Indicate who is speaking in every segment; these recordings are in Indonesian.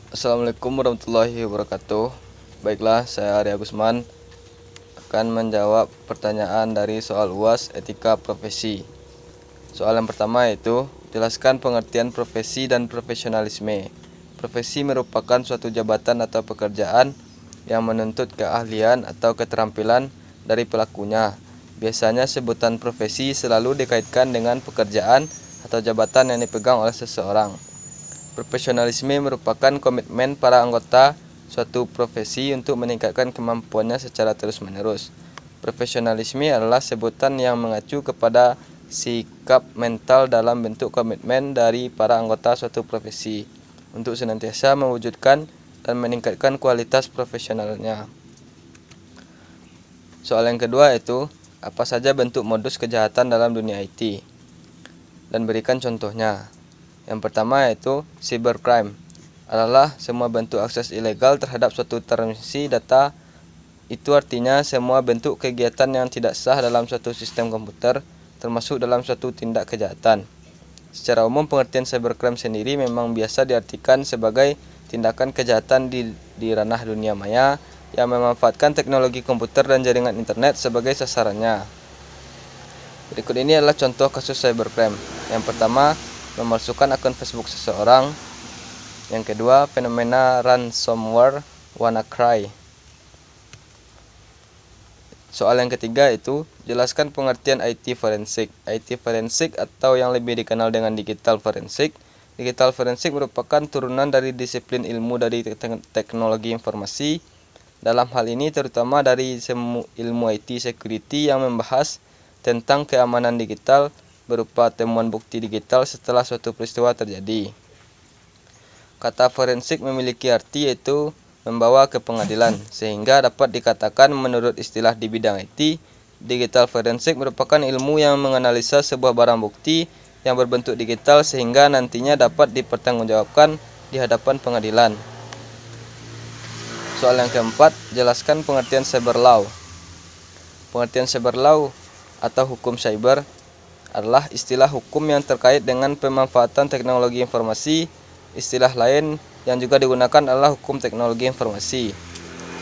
Speaker 1: Assalamualaikum warahmatullahi wabarakatuh. Baiklah, saya Arya Gusman akan menjawab pertanyaan dari soal UAS etika profesi. Soal yang pertama yaitu, jelaskan pengertian profesi dan profesionalisme. Profesi merupakan suatu jabatan atau pekerjaan yang menuntut keahlian atau keterampilan dari pelakunya. Biasanya sebutan profesi selalu dikaitkan dengan pekerjaan atau jabatan yang dipegang oleh seseorang. Profesionalisme merupakan komitmen para anggota suatu profesi untuk meningkatkan kemampuannya secara terus-menerus. Profesionalisme adalah sebutan yang mengacu kepada sikap mental dalam bentuk komitmen dari para anggota suatu profesi untuk senantiasa mewujudkan dan meningkatkan kualitas profesionalnya. Soal yang kedua yaitu, apa saja bentuk modus kejahatan dalam dunia IT? Dan berikan contohnya. Yang pertama yaitu cybercrime adalah semua bentuk akses ilegal terhadap suatu transmisi data. Itu artinya semua bentuk kegiatan yang tidak sah dalam suatu sistem komputer, termasuk dalam suatu tindak kejahatan. Secara umum pengertian cybercrime sendiri memang biasa diartikan sebagai tindakan kejahatan di ranah dunia maya yang memanfaatkan teknologi komputer dan jaringan internet sebagai sasarannya. Berikut ini adalah contoh kasus cybercrime. Yang pertama, memalsukan akun Facebook seseorang. Yang kedua, fenomena ransomware WannaCry. Soal yang ketiga itu, jelaskan pengertian IT forensik. IT forensik atau yang lebih dikenal dengan digital forensik. Digital forensik merupakan turunan dari disiplin ilmu dari teknologi informasi. Dalam hal ini terutama dari ilmu IT security yang membahas tentang keamanan digital berupa temuan bukti digital setelah suatu peristiwa terjadi. Kata forensik memiliki arti yaitu membawa ke pengadilan, sehingga dapat dikatakan menurut istilah di bidang IT, digital forensik merupakan ilmu yang menganalisa sebuah barang bukti yang berbentuk digital sehingga nantinya dapat dipertanggungjawabkan di hadapan pengadilan. Soal yang keempat, jelaskan pengertian cyber law. Pengertian cyber law atau hukum cyber adalah istilah hukum yang terkait dengan pemanfaatan teknologi informasi. Istilah lain yang juga digunakan adalah hukum teknologi informasi,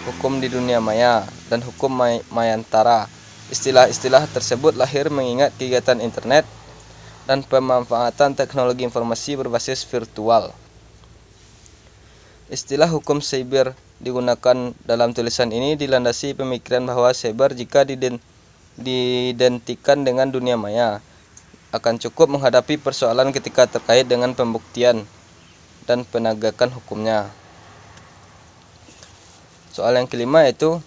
Speaker 1: hukum di dunia maya, dan hukum mayantara. Istilah-istilah tersebut lahir mengingat kegiatan internet dan pemanfaatan teknologi informasi berbasis virtual. Istilah hukum cyber digunakan dalam tulisan ini dilandasi pemikiran bahwa cyber jika diidentikan dengan dunia maya akan cukup menghadapi persoalan ketika terkait dengan pembuktian dan penegakan hukumnya. Soal yang kelima yaitu,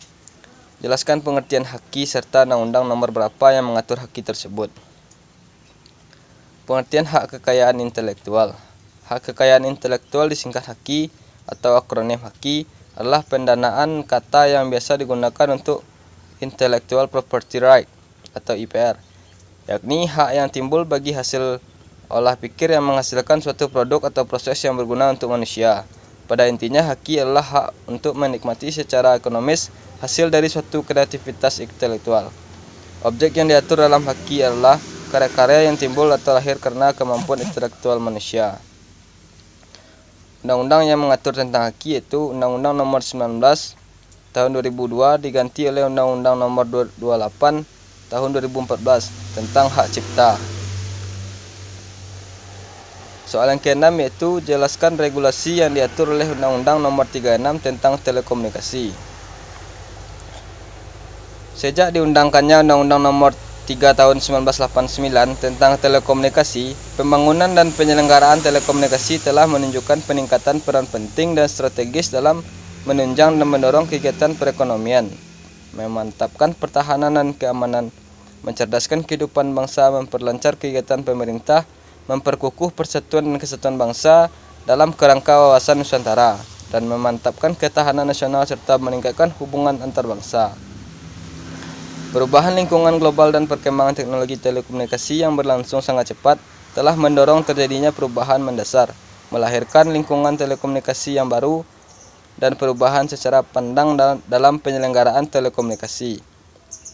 Speaker 1: jelaskan pengertian haki serta undang-undang nomor berapa yang mengatur haki tersebut. Pengertian hak kekayaan intelektual. Hak kekayaan intelektual disingkat haki atau akronim haki adalah pendanaan kata yang biasa digunakan untuk intellectual property right atau IPR, yakni hak yang timbul bagi hasil olah pikir yang menghasilkan suatu produk atau proses yang berguna untuk manusia. Pada intinya, haki adalah hak untuk menikmati secara ekonomis hasil dari suatu kreativitas intelektual. Objek yang diatur dalam haki adalah karya-karya yang timbul atau lahir karena kemampuan intelektual manusia. Undang-undang yang mengatur tentang haki yaitu Undang-Undang Nomor 19 Tahun 2002 diganti oleh Undang-Undang Nomor 28 Tahun 2014 tentang hak cipta. Soal yang keenam yaitu, jelaskan regulasi yang diatur oleh Undang-Undang Nomor 36 tentang telekomunikasi. Sejak diundangkannya Undang-Undang Nomor 3 Tahun 1989 tentang telekomunikasi, pembangunan dan penyelenggaraan telekomunikasi telah menunjukkan peningkatan peran penting dan strategis dalam menunjang dan mendorong kegiatan perekonomian, memantapkan pertahanan dan keamanan, mencerdaskan kehidupan bangsa, memperlancar kegiatan pemerintah, memperkukuh persatuan dan kesatuan bangsa dalam kerangka wawasan Nusantara, dan memantapkan ketahanan nasional serta meningkatkan hubungan antar bangsa. Perubahan lingkungan global dan perkembangan teknologi telekomunikasi yang berlangsung sangat cepat telah mendorong terjadinya perubahan mendasar, melahirkan lingkungan telekomunikasi yang baru dan perubahan secara pandang dalam penyelenggaraan telekomunikasi,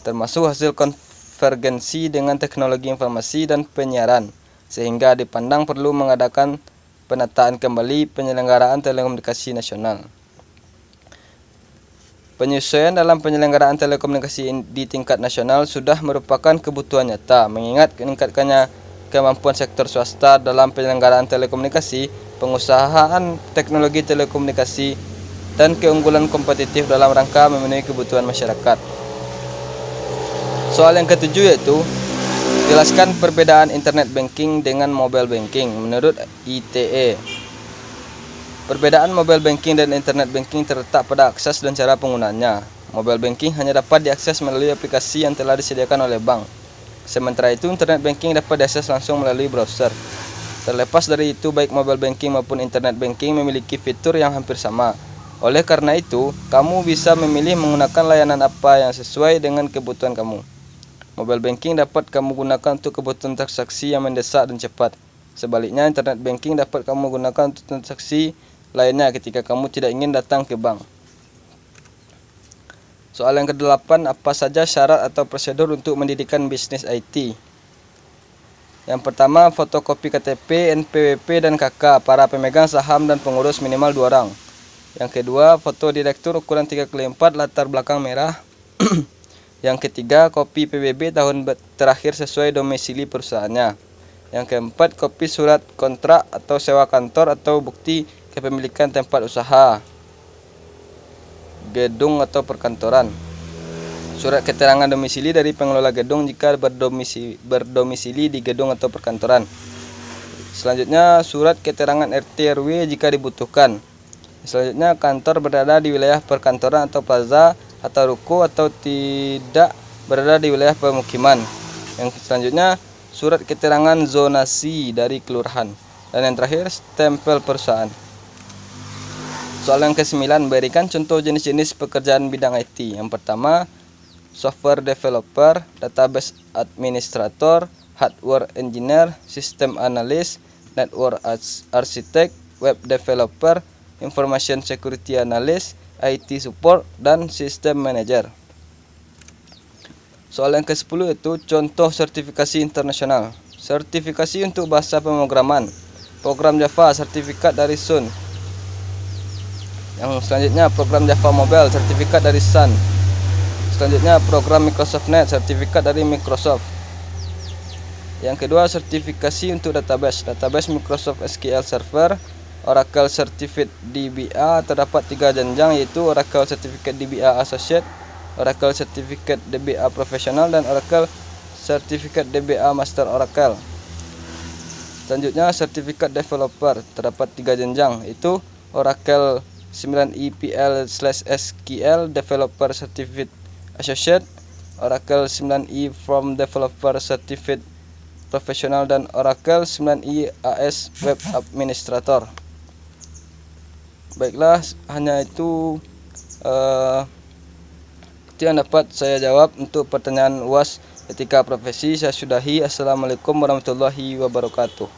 Speaker 1: termasuk hasil konvergensi dengan teknologi informasi dan penyiaran, sehingga dipandang perlu mengadakan penataan kembali penyelenggaraan telekomunikasi nasional. Penyesuaian dalam penyelenggaraan telekomunikasi di tingkat nasional sudah merupakan kebutuhan nyata, mengingat meningkatkannya kemampuan sektor swasta dalam penyelenggaraan telekomunikasi, pengusahaan teknologi telekomunikasi, dan keunggulan kompetitif dalam rangka memenuhi kebutuhan masyarakat. Soal yang ketujuh yaitu jelaskan perbedaan internet banking dengan mobile banking menurut ITE. Perbedaan mobile banking dan internet banking terletak pada akses dan cara penggunaannya. Mobile banking hanya dapat diakses melalui aplikasi yang telah disediakan oleh bank. Sementara itu, internet banking dapat diakses langsung melalui browser. Terlepas dari itu, baik mobile banking maupun internet banking memiliki fitur yang hampir sama. Oleh karena itu, kamu bisa memilih menggunakan layanan apa yang sesuai dengan kebutuhan kamu. Mobile banking dapat kamu gunakan untuk kebutuhan transaksi yang mendesak dan cepat. Sebaliknya, internet banking dapat kamu gunakan untuk transaksi lainnya ketika kamu tidak ingin datang ke bank. Soal yang ke-8, apa saja syarat atau prosedur untuk mendirikan bisnis IT? Yang pertama, fotokopi KTP, NPWP, dan KK para pemegang saham dan pengurus minimal 2 orang. Yang kedua, foto direktur ukuran 3x4 latar belakang merah. Yang ketiga, kopi PBB tahun terakhir sesuai domisili perusahaannya. Yang keempat, kopi surat kontrak atau sewa kantor atau bukti kepemilikan tempat usaha, gedung atau perkantoran. Surat keterangan domisili dari pengelola gedung jika berdomisili di gedung atau perkantoran. Selanjutnya, surat keterangan RT RW jika dibutuhkan. Selanjutnya, kantor berada di wilayah perkantoran atau plaza atau ruko atau tidak berada di wilayah pemukiman. Yang selanjutnya, surat keterangan zonasi dari kelurahan. Dan yang terakhir, stempel perusahaan. Soal yang ke-9, berikan contoh jenis-jenis pekerjaan bidang IT. Yang pertama, software developer, database administrator, hardware engineer, system analyst, network architect, web developer, information security analyst, IT support, dan system manager. Soal yang ke-10 itu contoh sertifikasi internasional. Sertifikasi untuk bahasa pemrograman, program Java, sertifikat dari Sun. Yang selanjutnya, program Java Mobile, sertifikat dari Sun. Selanjutnya, program Microsoft Net, sertifikat dari Microsoft. Yang kedua, sertifikasi untuk database Microsoft SQL Server, Oracle Certificate DBA. Terdapat 3 jenjang, yaitu Oracle Certificate DBA Associate, Oracle Certificate DBA Professional, dan Oracle Certificate DBA Master Oracle. Selanjutnya, sertifikat developer. Terdapat 3 jenjang, yaitu Oracle 9EPL/SQL Developer Certificate Associate, Oracle 9E from Developer Certificate Professional, dan Oracle 9E AS Web Administrator. Baiklah, hanya itu yang dapat saya jawab untuk pertanyaan UAS etika profesi. Saya sudahi. Assalamualaikum warahmatullahi wabarakatuh.